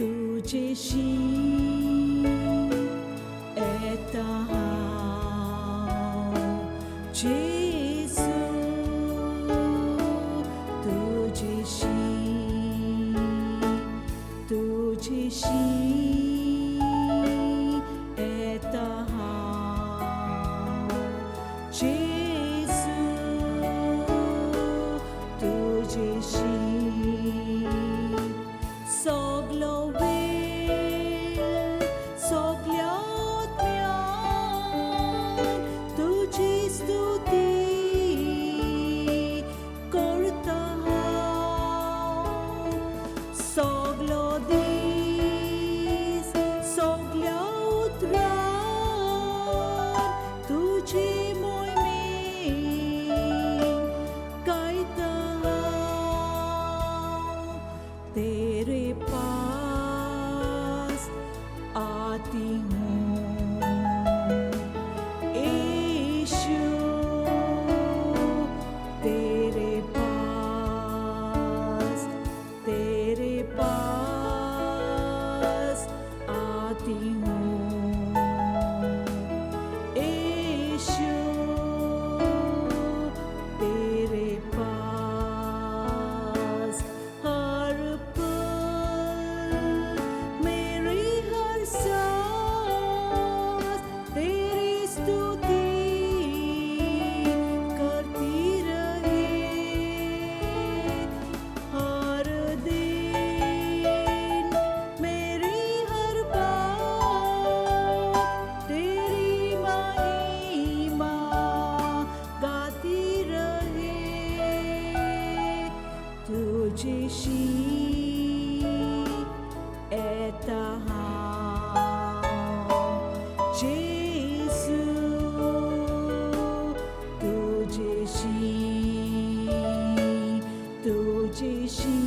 तुझ्याशी येता हांव जेसू तुझ्याशी येता हांव जेसू तुझ्याशी सगलो वेळ सगळ्यांत तुझी स्तुती करता हांव सगलो दीस सगळ्या उतरांत तुझी मोहिमेन गायता हांव तेरे पास आती हूँ यीशु तेरे पास आती हूँ यीशु तेरे पास हर पल मेरी हर सांस तेरी स्तुति करती रहे हर दिन मेरी हर बात तेरी महिमा गाती रहे तुझ्याशी येता हांव जेसू तुझ्याशी